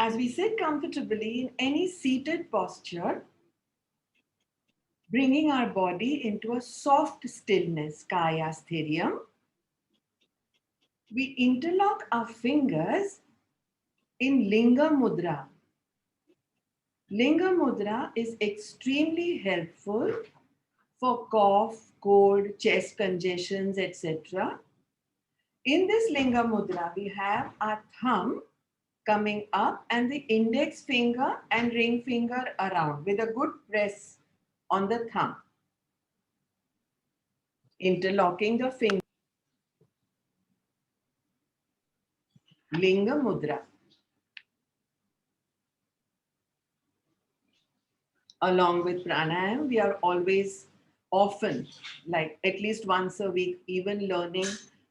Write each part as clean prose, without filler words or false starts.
As we sit comfortably in any seated posture, bringing our body into a soft stillness, kaya sthiriyam, we interlock our fingers in Linga Mudra. Linga Mudra is extremely helpful for cough, cold, chest congestions, etc. In this Linga Mudra, we have our thumb coming up and the index finger and ring finger around with a good press on the thumb. Interlocking the finger. Linga Mudra. Along with pranayam, we are always often, like at least once a week, even learning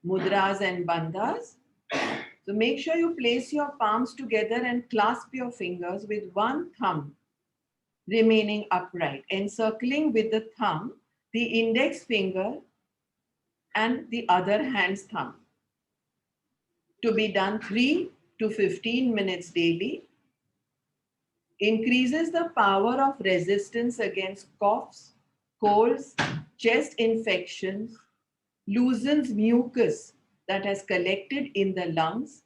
mudras and bandhas. So make sure you place your palms together and clasp your fingers with one thumb remaining upright, encircling with the thumb the index finger and the other hand's thumb. To be done 3 to 15 minutes daily. Increases the power of resistance against coughs, colds, chest infections, loosens mucus that has collected in the lungs.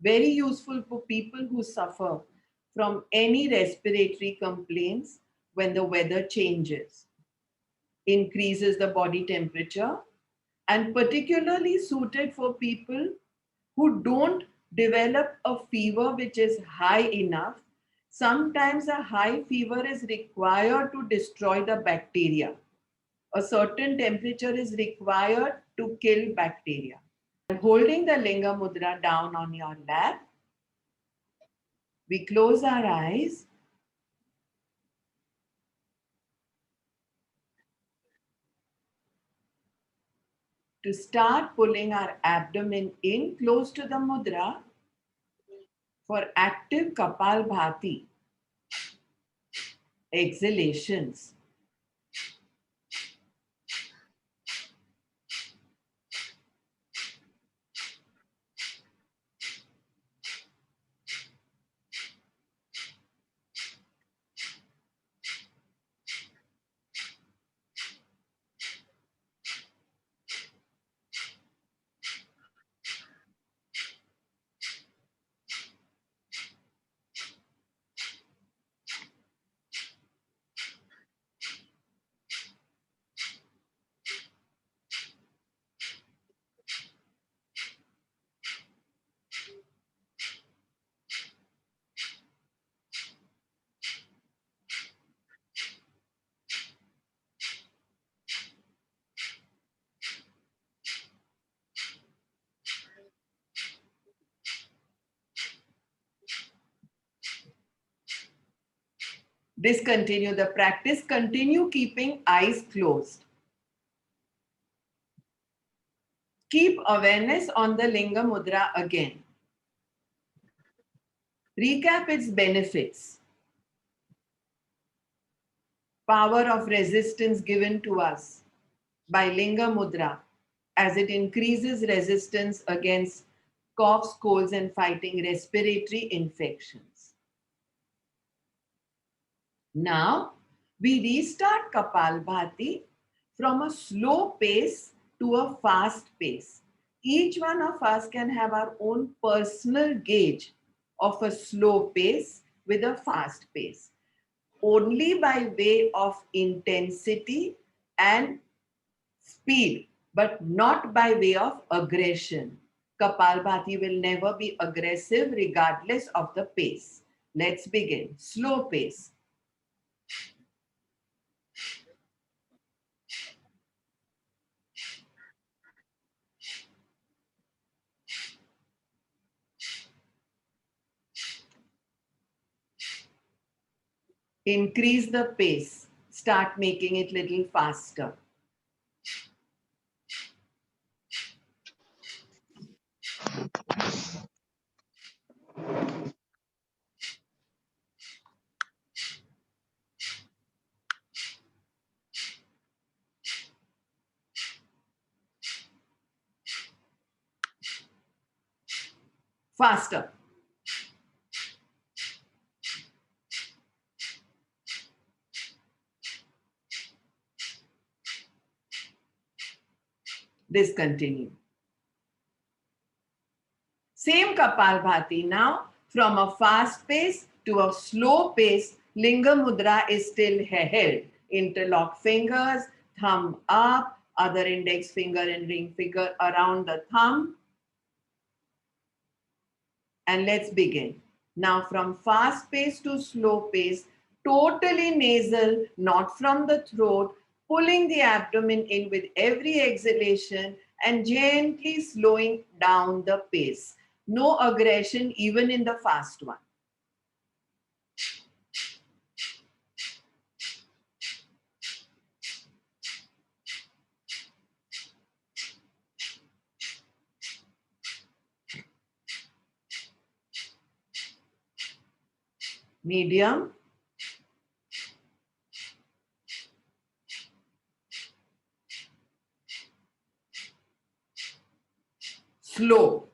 Very useful for people who suffer from any respiratory complaints when the weather changes. Increases the body temperature and particularly suited for people who don't develop a fever which is high enough. Sometimes a high fever is required to destroy the bacteria. A certain temperature is required to kill bacteria. Holding the Linga Mudra down on your lap, we close our eyes to start pulling our abdomen in close to the mudra for active Kapalbhati exhalations. Discontinue the practice, continue keeping eyes closed. Keep awareness on the Linga Mudra again. Recap its benefits. Power of resistance given to us by Linga Mudra as it increases resistance against coughs, colds, and fighting respiratory infections. Now, we restart Kapalbhati from a slow pace to a fast pace. Each one of us can have our own personal gauge of a slow pace with a fast pace. Only by way of intensity and speed, but not by way of aggression. Kapalbhati will never be aggressive regardless of the pace. Let's begin. Slow pace. Increase the pace. Start making it little faster. Faster. Discontinue. Same Kapalbhati now, from a fast pace to a slow pace, Linga Mudra is still held. Interlock fingers, thumb up, other index finger and ring finger around the thumb. And let's begin. Now from fast pace to slow pace, totally nasal, not from the throat, pulling the abdomen in with every exhalation and gently slowing down the pace. No aggression even in the fast one. Medium. Slow.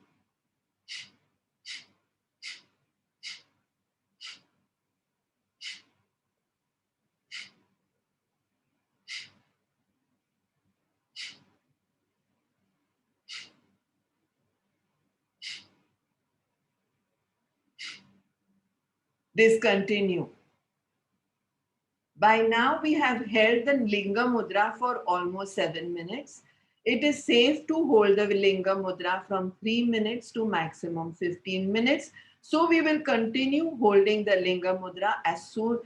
Discontinue. By now, we have held the Linga Mudra for almost 7 minutes. It is safe to hold the Linga Mudra from 3 minutes to maximum 15 minutes. So we will continue holding the Linga Mudra as soon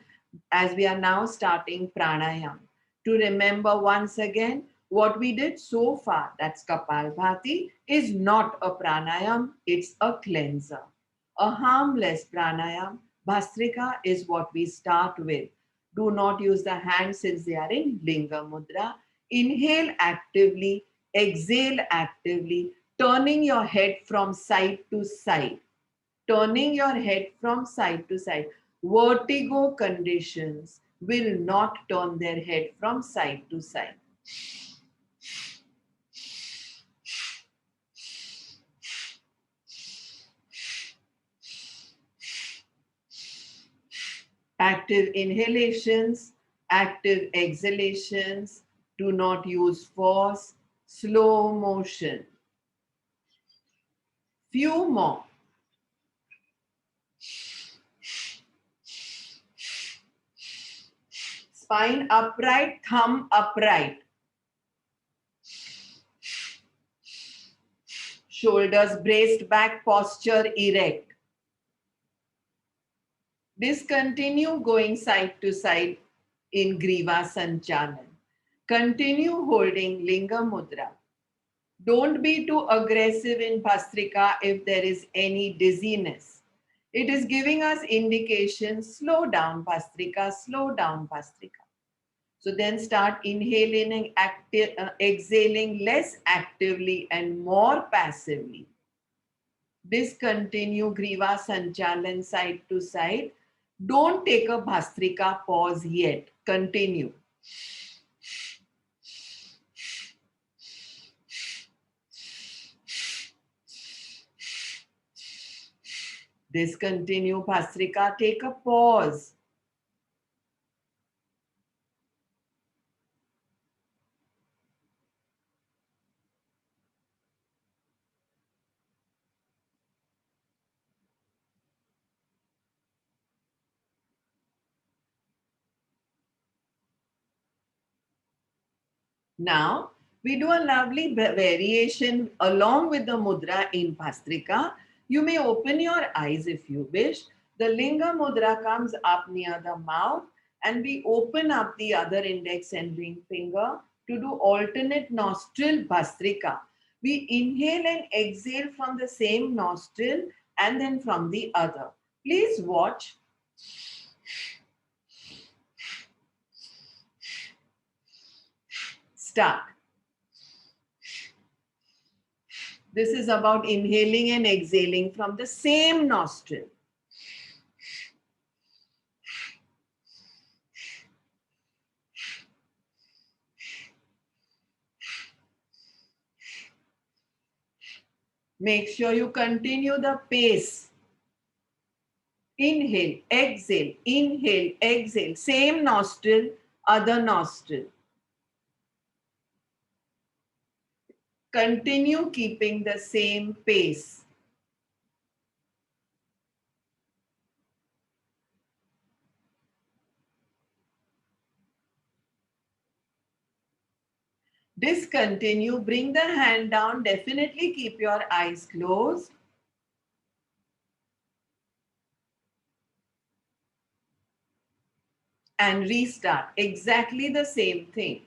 as we are now starting pranayam. To remember once again, what we did so far, that's Kapalbhati, is not a pranayam, it's a cleanser. A harmless pranayam. Bhastrika is what we start with. Do not use the hands since they are in Linga Mudra. Inhale actively, exhale actively, turning your head from side to side. Turning your head from side to side. Vertigo conditions will not turn their head from side to side. Active inhalations, active exhalations. Do not use force. Slow motion. Few more. Spine upright, thumb upright. Shoulders braced back, posture erect. Discontinue going side to side in Griva Sanchalan. Continue holding Linga Mudra. Don't be too aggressive in Bhastrika if there is any dizziness. It is giving us indication, slow down Bhastrika, slow down Bhastrika. So then start inhaling and exhaling less actively and more passively. Discontinue Griva Sanchalan side to side. Don't take a Bhastrika pause yet. Continue. Discontinue Bhastrika. Take a pause. Now, we do a lovely variation along with the mudra in Bhastrika. You may open your eyes if you wish. The Linga Mudra comes up near the mouth and we open up the other index and ring finger to do alternate nostril Bhastrika. We inhale and exhale from the same nostril and then from the other. Please watch. Start. This is about inhaling and exhaling from the same nostril. Make sure you continue the pace. Inhale, exhale, same nostril, other nostril. Continue keeping the same pace. Discontinue, bring the hand down, definitely keep your eyes closed. And restart, exactly the same thing.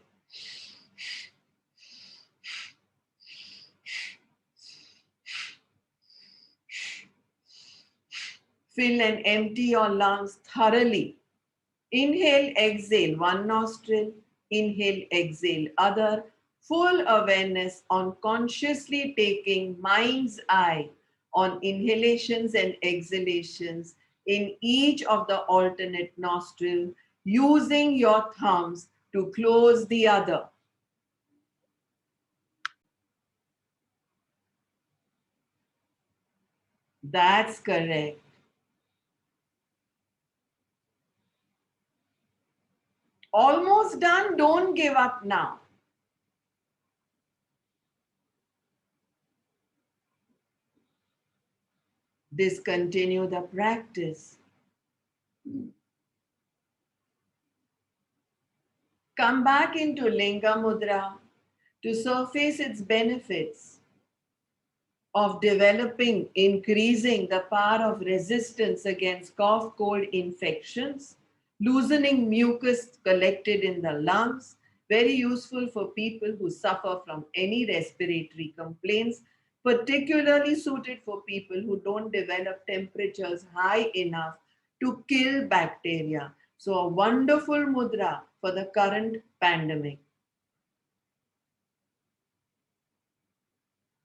Fill and empty your lungs thoroughly. Inhale, exhale, one nostril. Inhale, exhale, other. Full awareness on consciously taking mind's eye on inhalations and exhalations in each of the alternate nostrils, using your thumbs to close the other. That's correct. Almost done. Don't give up now. Discontinue the practice. Come back into Linga Mudra to surface its benefits of developing, increasing the power of resistance against cough, cold, infections, loosening mucus collected in the lungs, very useful for people who suffer from any respiratory complaints, particularly suited for people who don't develop temperatures high enough to kill bacteria. So a wonderful mudra for the current pandemic.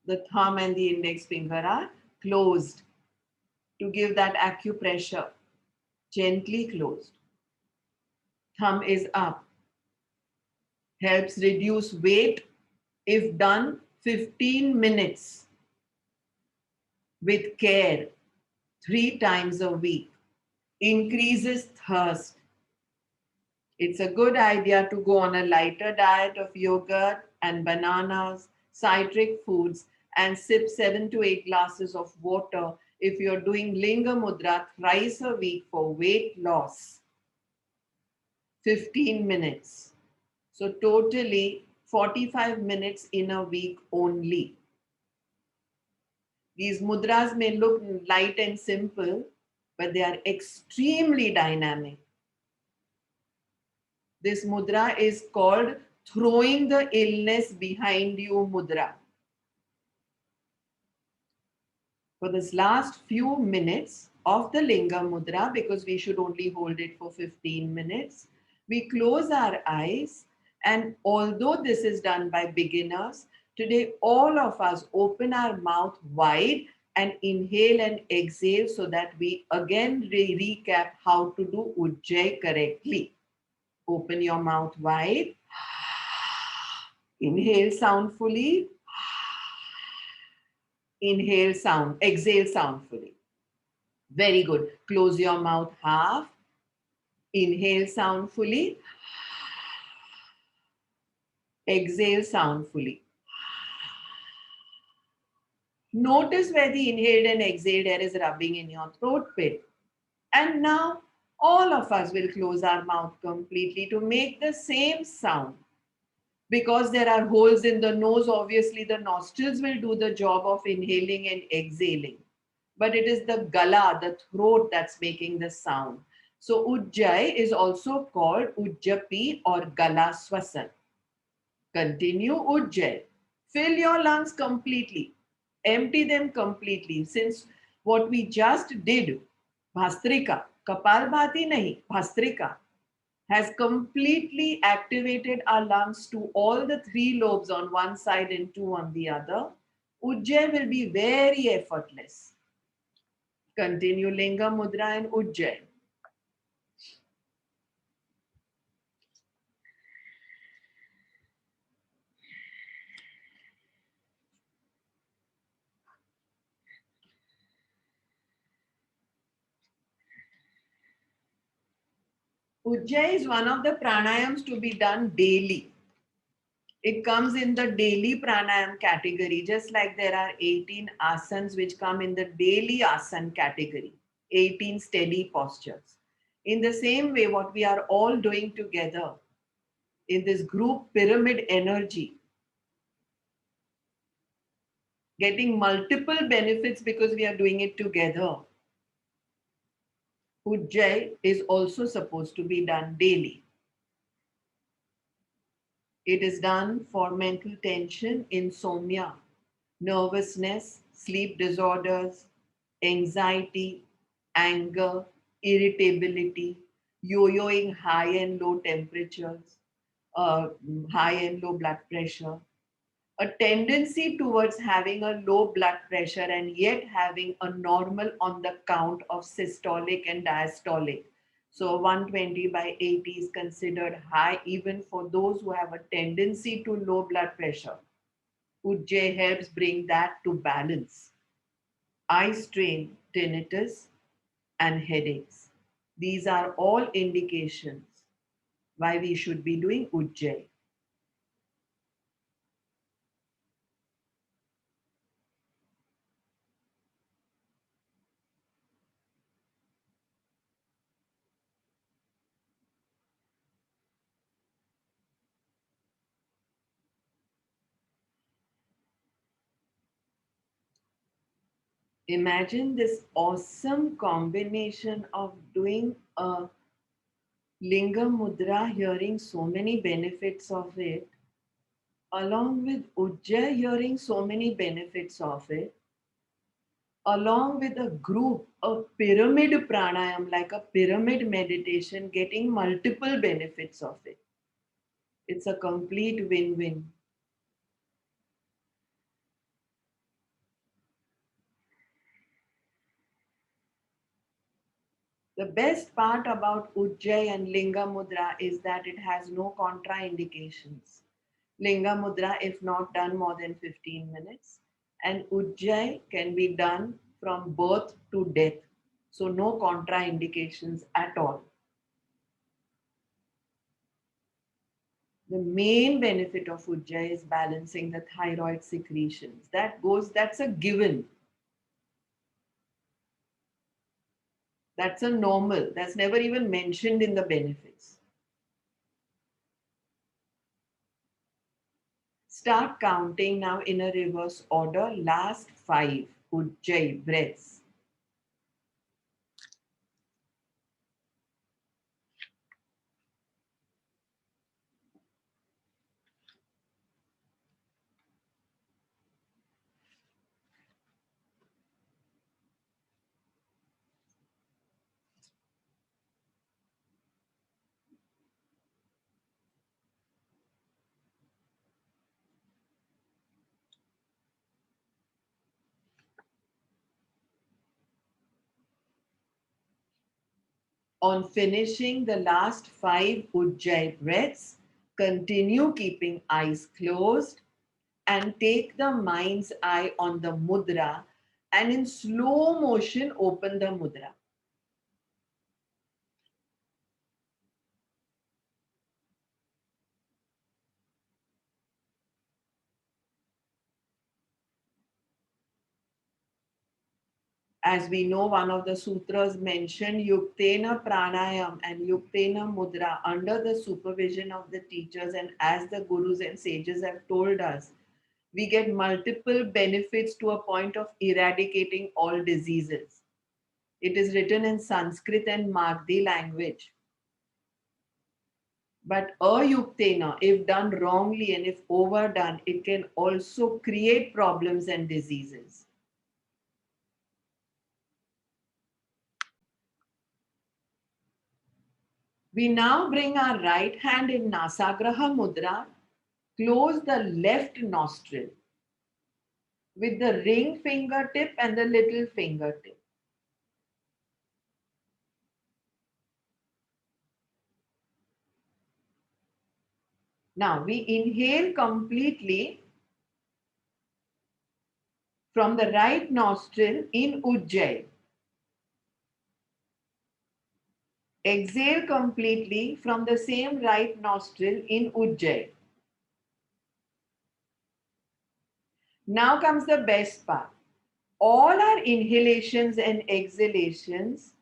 The thumb and the index finger are closed to give that acupressure, gently closed. Thumb is up, helps reduce weight if done 15 minutes with care 3 times a week. Increases thirst. It's a good idea to go on a lighter diet of yogurt and bananas, citric foods, and sip 7 to 8 glasses of water if you're doing Linga Mudra thrice a week for weight loss. 15 minutes. So totally 45 minutes in a week only. These mudras may look light and simple, but they are extremely dynamic. This mudra is called throwing the illness behind you mudra. For this last few minutes of the Linga Mudra, because we should only hold it for 15 minutes, we close our eyes, and although this is done by beginners, today all of us open our mouth wide and inhale and exhale so that we again recap how to do Ujjayi correctly. Open your mouth wide, inhale soundfully, inhale sound, exhale soundfully. Very good. Close your mouth half. Inhale soundfully. Exhale soundfully. Notice where the inhaled and exhaled air is rubbing in your throat pit. And now all of us will close our mouth completely to make the same sound. Because there are holes in the nose, obviously the nostrils will do the job of inhaling and exhaling. But it is the gala, the throat, that's making the sound. So Ujjayi is also called Ujjapi or Gala Swasan. Continue Ujjayi. Fill your lungs completely. Empty them completely. Since what we just did, Bhastrika, Kapalbhati nahi, Bhastrika, has completely activated our lungs to all the 3 lobes on one side and 2 on the other. Ujjayi will be very effortless. Continue Linga Mudra and Ujjayi. Ujjayi is one of the pranayams to be done daily. It comes in the daily pranayam category, just like there are 18 asanas which come in the daily asana category, 18 steady postures. In the same way, what we are all doing together in this group pyramid energy, getting multiple benefits because we are doing it together. Ujjayi is also supposed to be done daily. It is done for mental tension, insomnia, nervousness, sleep disorders, anxiety, anger, irritability, yo-yoing high and low temperatures, high and low blood pressure, a tendency towards having a low blood pressure and yet having a normal on the count of systolic and diastolic. So 120 by 80 is considered high even for those who have a tendency to low blood pressure. Ujjayi helps bring that to balance. Eye strain, tinnitus, and headaches. These are all indications why we should be doing Ujjayi. Imagine this awesome combination of doing a Linga Mudra, hearing so many benefits of it, along with Ujjayi, hearing so many benefits of it, along with a group, a pyramid pranayam, like a pyramid meditation, getting multiple benefits of it. It's a complete win-win. The best part about Ujjayi and Linga Mudra is that it has no contraindications. Linga Mudra, if not done more than 15 minutes, and Ujjayi can be done from birth to death. So, no contraindications at all. The main benefit of Ujjayi is balancing the thyroid secretions. That's a given. That's a normal. That's never even mentioned in the benefits. Start counting now in a reverse order. Last 5 Ujjayi breaths. On finishing the last 5 Ujjayi breaths, continue keeping eyes closed and take the mind's eye on the mudra and in slow motion open the mudra. As we know, one of the sutras mentioned Yuktena Pranayam and Yuktena Mudra under the supervision of the teachers, and as the gurus and sages have told us, we get multiple benefits to a point of eradicating all diseases. It is written in Sanskrit and Magdi language. But ayuktena, if done wrongly and if overdone, it can also create problems and diseases. We now bring our right hand in Nasagraha Mudra, close the left nostril with the ring fingertip and the little fingertip. Now we inhale completely from the right nostril in Ujjayi. Exhale completely from the same right nostril in Ujjayi. Now comes the best part. All our inhalations and exhalations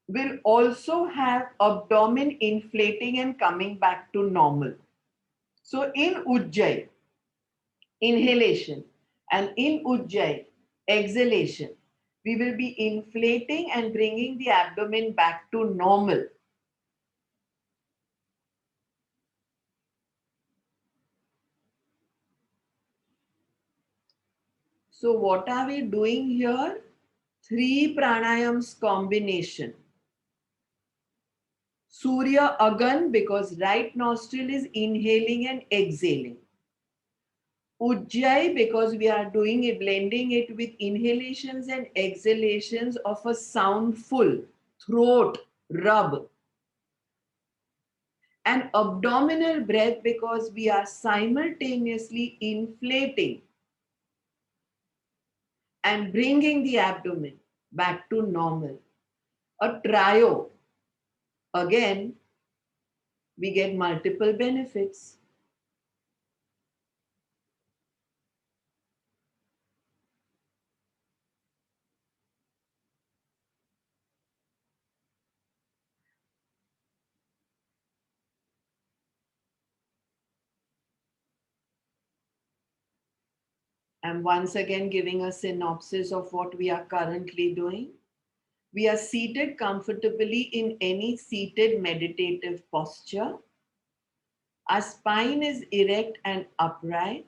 will also have abdomen inflating and coming back to normal. So in Ujjayi, inhalation, and in Ujjayi, exhalation, we will be inflating and bringing the abdomen back to normal. So what are we doing here? Three pranayams combination. Surya Agan, because right nostril is inhaling and exhaling. Ujjayi, because we are doing it, blending it with inhalations and exhalations of a soundful throat rub. And abdominal breath, because we are simultaneously inflating and bringing the abdomen back to normal. A trio, again, we get multiple benefits. I'm once again giving a synopsis of what we are currently doing. We are seated comfortably in any seated meditative posture. Our spine is erect and upright.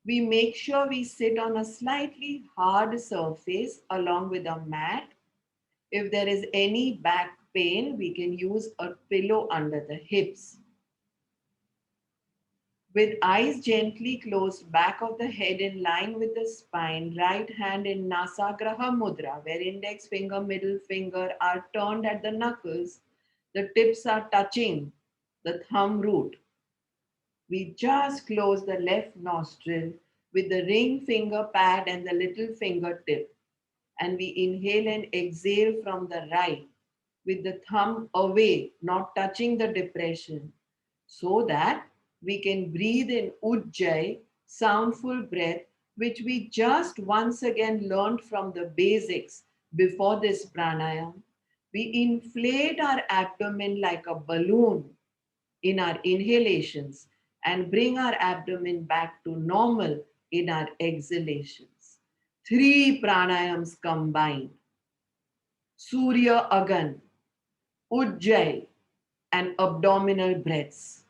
We make sure we sit on a slightly hard surface along with a mat. If there is any back pain, we can use a pillow under the hips. With eyes gently closed, back of the head in line with the spine, right hand in Nasagraha Mudra, where index finger, middle finger are turned at the knuckles, the tips are touching the thumb root. We just close the left nostril with the ring finger pad and the little fingertip, and we inhale and exhale from the right with the thumb away, not touching the depression, so that we can breathe in Ujjayi, soundful breath, which we just once again learned from the basics before this pranayam. We inflate our abdomen like a balloon in our inhalations and bring our abdomen back to normal in our exhalations. Three pranayams combined: Surya Agan, Ujjayi, and abdominal breaths.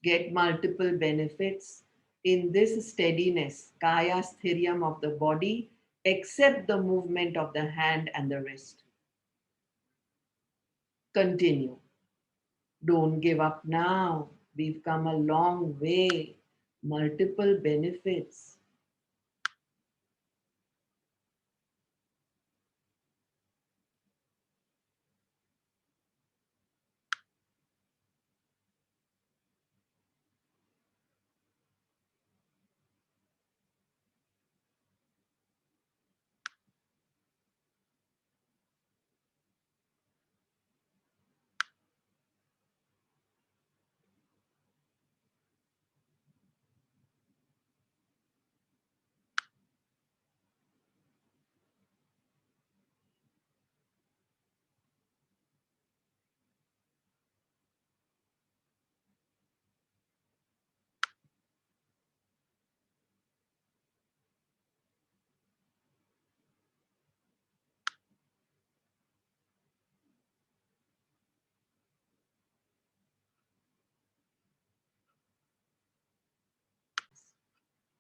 Get multiple benefits in this steadiness, kaya sthiryam of the body, except the movement of the hand and the wrist. Continue. Don't give up now. We've come a long way. Multiple benefits.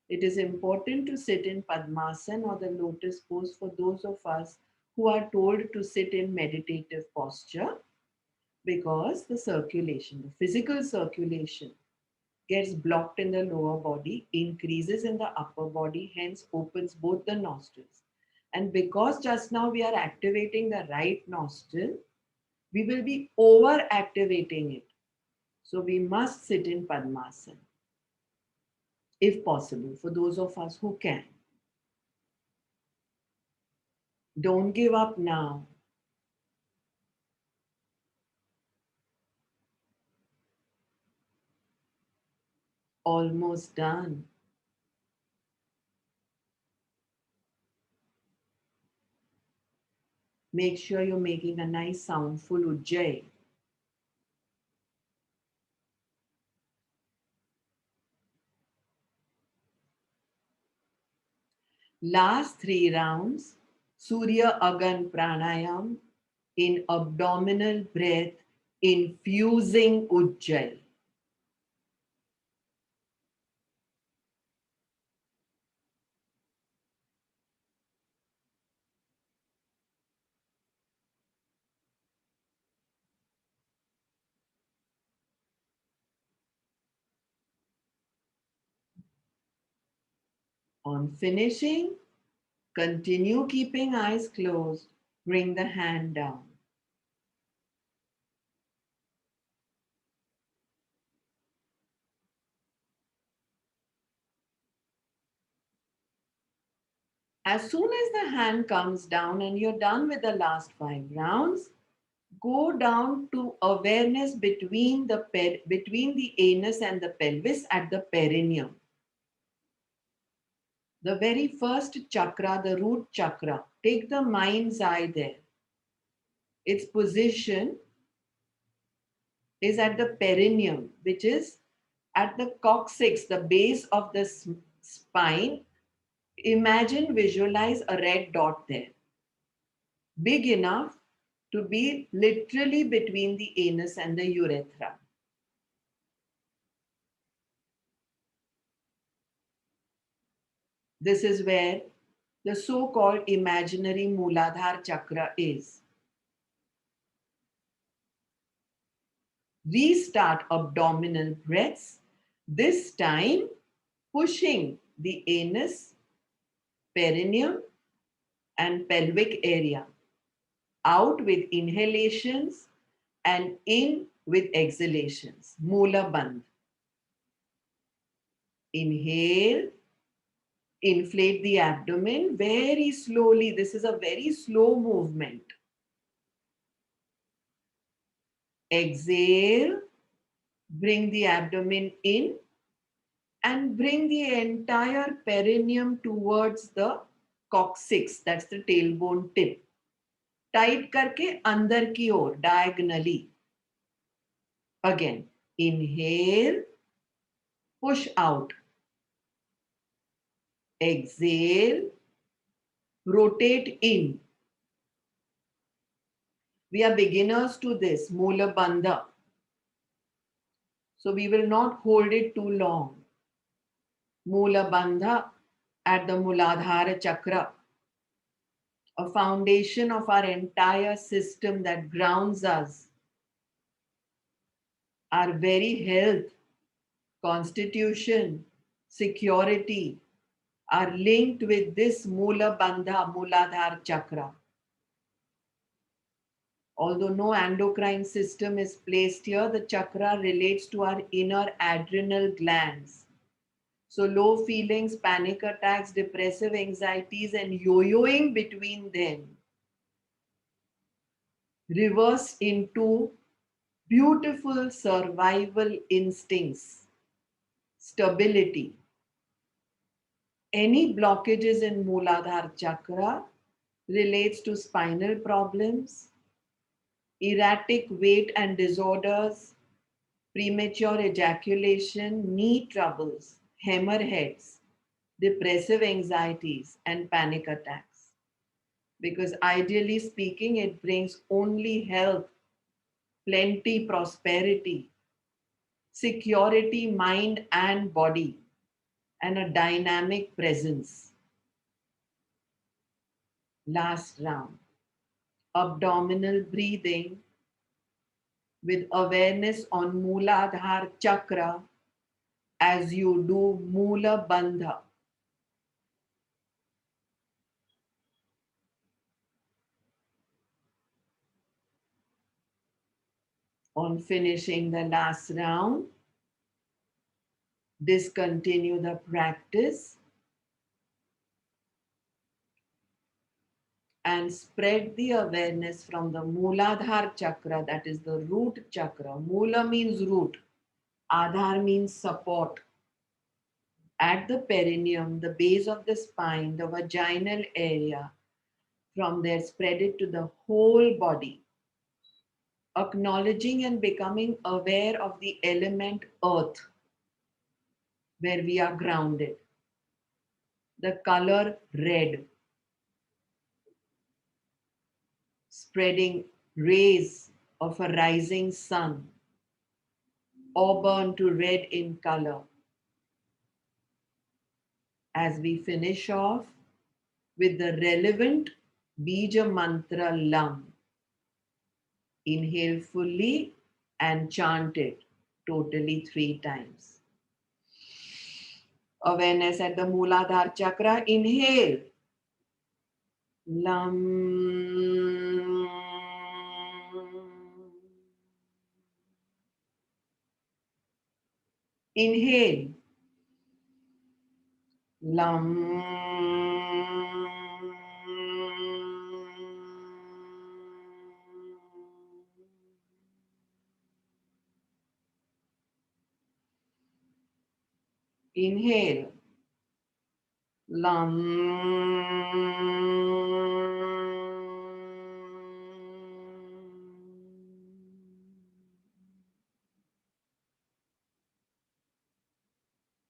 It is important to sit in Padmasana or the lotus pose for those of us who are told to sit in meditative posture, because the circulation, the physical circulation, gets blocked in the lower body, increases in the upper body, hence opens both the nostrils. And because just now we are activating the right nostril, we will be over activating it. So we must sit in Padmasana if possible, for those of us who can. Don't give up now. Almost done. Make sure you're making a nice soundful ujjayi. Last 3 rounds, Surya Agan Pranayam in abdominal breath, infusing ujjayi. On finishing, continue keeping eyes closed. Bring the hand down. As soon as the hand comes down and you're done with the last 5 rounds, go down to awareness between the anus and the pelvis at the perineum. The very first chakra, the root chakra. Take the mind's eye there. Its position is at the perineum, which is at the coccyx, the base of the spine. Imagine, visualize a red dot there, big enough to be literally between the anus and the urethra. This is where the so-called imaginary Mooladhara chakra is. Restart abdominal breaths, this time pushing the anus, perineum, and pelvic area out with inhalations and in with exhalations. Moola Bandh. Inhale, inflate the abdomen very slowly. This is a very slow movement. Exhale, bring the abdomen in and bring the entire perineum towards the coccyx, that's the tailbone tip. Tight करके अंदर की ओर diagonally. Again, inhale, push out. Exhale, rotate in. We are beginners to this, Moola Bandha. So we will not hold it too long. Moola Bandha at the Mooladhara Chakra, a foundation of our entire system that grounds us. Our very health, constitution, security are linked with this Moola Bandha, Mooladhara Chakra. Although no endocrine system is placed here, the chakra relates to our inner adrenal glands. So low feelings, panic attacks, depressive anxieties, and yo-yoing between them reverse into beautiful survival instincts, stability. Any blockages in Mooladhara chakra relates to spinal problems, erratic weight and disorders, premature ejaculation, knee troubles, hemorrhoids, depressive anxieties, and panic attacks. Because ideally speaking, it brings only health, plenty, prosperity, security, mind and body, and a dynamic presence. Last round. Abdominal breathing with awareness on Mooladhara chakra as you do Moola Bandha. On finishing the last round, discontinue the practice and spread the awareness from the Mooladhara chakra, that is the root chakra. Moola means root, Adhar means support. At the perineum, the base of the spine, the vaginal area, From there, spread it to the whole body, acknowledging and becoming aware of the element earth, where we are grounded. The color red, spreading rays of a rising sun, auburn to red in color. As we finish off with the relevant Bija Mantra Lam, inhale fully and chant it totally 3 times. Awareness at the Mooladhara chakra. Inhale. Lam. Inhale. Lam. Inhale. Lam.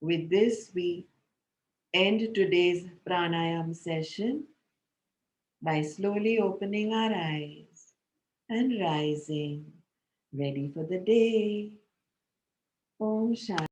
With this, we end today's pranayam session by slowly opening our eyes and rising, ready for the day. Om Shanti.